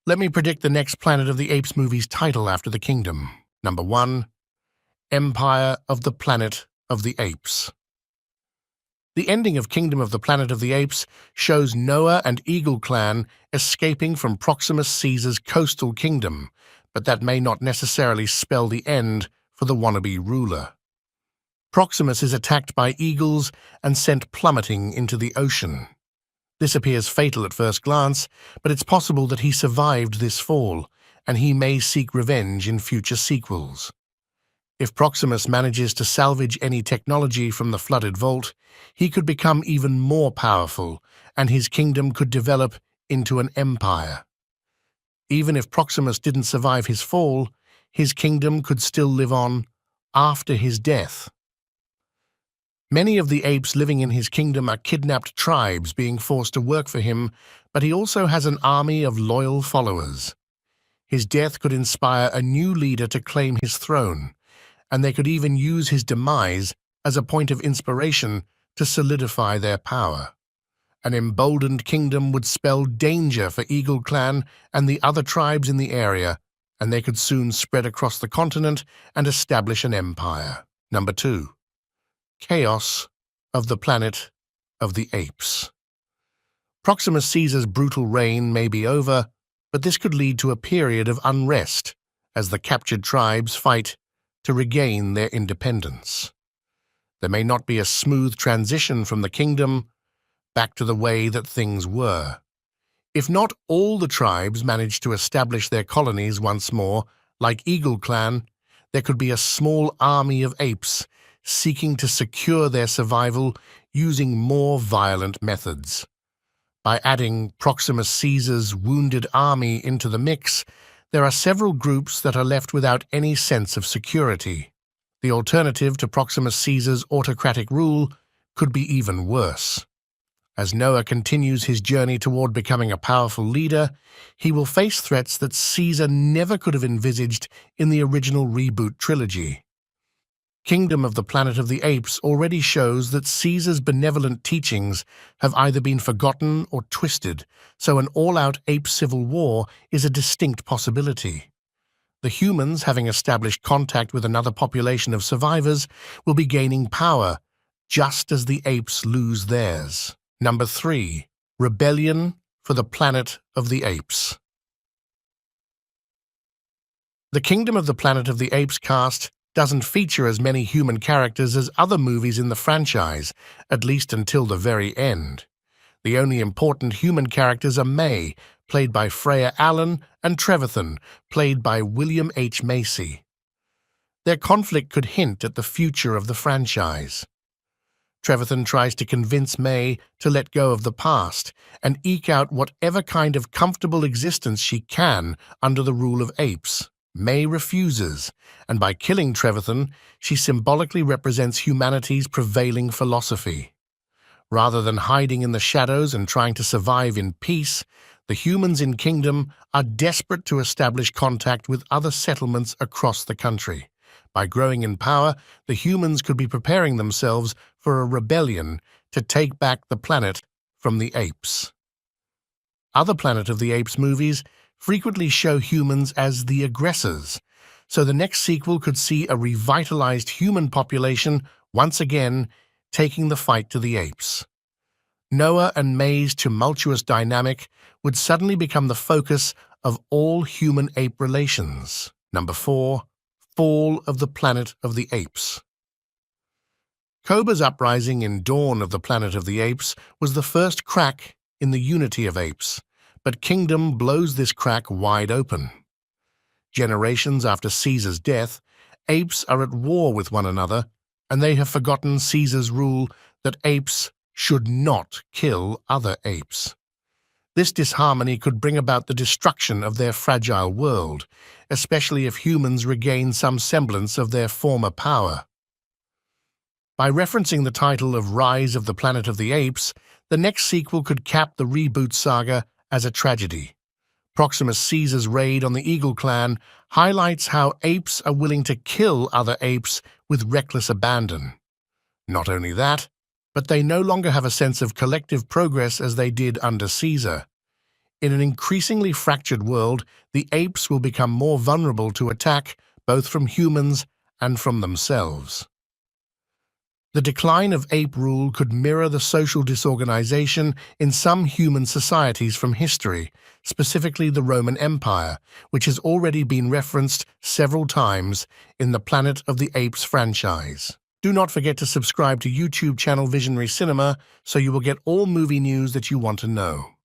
Let me predict the next Planet of the Apes movie's title after the kingdom. Number 1. Empire of the Planet of the Apes. The ending of Kingdom of the Planet of the Apes shows Noah and Eagle Clan escaping from Proximus Caesar's coastal kingdom, but that may not necessarily spell the end for the wannabe ruler. Proximus is attacked by eagles and sent plummeting into the ocean. This appears fatal at first glance, but it's possible that he survived this fall, and he may seek revenge in future sequels. If Proximus manages to salvage any technology from the flooded vault, he could become even more powerful, and his kingdom could develop into an empire. Even if Proximus didn't survive his fall, his kingdom could still live on after his death. Many of the apes living in his kingdom are kidnapped tribes being forced to work for him, but he also has an army of loyal followers. His death could inspire a new leader to claim his throne, and they could even use his demise as a point of inspiration to solidify their power. An emboldened kingdom would spell danger for Eagle Clan and the other tribes in the area, and they could soon spread across the continent and establish an empire. Number 2. Chaos of the Planet of the Apes. Proximus Caesar's brutal reign may be over, but this could lead to a period of unrest as the captured tribes fight to regain their independence. There may not be a smooth transition from the kingdom back to the way that things were. If not all the tribes manage to establish their colonies once more, like Eagle Clan, there could be a small army of apes seeking to secure their survival using more violent methods. By adding Proximus Caesar's wounded army into the mix, there are several groups that are left without any sense of security. The alternative to Proximus Caesar's autocratic rule could be even worse. As Noah continues his journey toward becoming a powerful leader, he will face threats that Caesar never could have envisaged in the original reboot trilogy. Kingdom of the Planet of the Apes already shows that Caesar's benevolent teachings have either been forgotten or twisted, so an all-out ape civil war is a distinct possibility. The humans, having established contact with another population of survivors, will be gaining power, just as the apes lose theirs. Number 3. Rebellion for the Planet of the Apes. The Kingdom of the Planet of the Apes cast doesn't feature as many human characters as other movies in the franchise, at least until the very end. The only important human characters are May, played by Freya Allan, and Trevathan, played by William H. Macy. Their conflict could hint at the future of the franchise. Trevathan tries to convince May to let go of the past and eke out whatever kind of comfortable existence she can under the rule of apes. May refuses, and by killing Trevathan, she symbolically represents humanity's prevailing philosophy. Rather than hiding in the shadows and trying to survive in peace, the humans in Kingdom are desperate to establish contact with other settlements across the country. By growing in power, the humans could be preparing themselves for a rebellion to take back the planet from the apes. Other Planet of the Apes movies frequently show humans as the aggressors, so the next sequel could see a revitalized human population once again taking the fight to the apes. Noah and May's tumultuous dynamic would suddenly become the focus of all human-ape relations. Number 4. Fall of the Planet of the Apes. Koba's uprising in Dawn of the Planet of the Apes was the first crack in the unity of apes, but Kingdom blows this crack wide open. Generations after Caesar's death, apes are at war with one another, and they have forgotten Caesar's rule that apes should not kill other apes. This disharmony could bring about the destruction of their fragile world, especially if humans regain some semblance of their former power. By referencing the title of Rise of the Planet of the Apes, the next sequel could cap the reboot saga as a tragedy. Proximus Caesar's raid on the Eagle Clan highlights how apes are willing to kill other apes with reckless abandon. Not only that, but they no longer have a sense of collective progress as they did under Caesar. In an increasingly fractured world, the apes will become more vulnerable to attack, both from humans and from themselves. The decline of ape rule could mirror the social disorganization in some human societies from history, specifically the Roman Empire, which has already been referenced several times in the Planet of the Apes franchise. Do not forget to subscribe to YouTube channel Visionary Cinema so you will get all movie news that you want to know.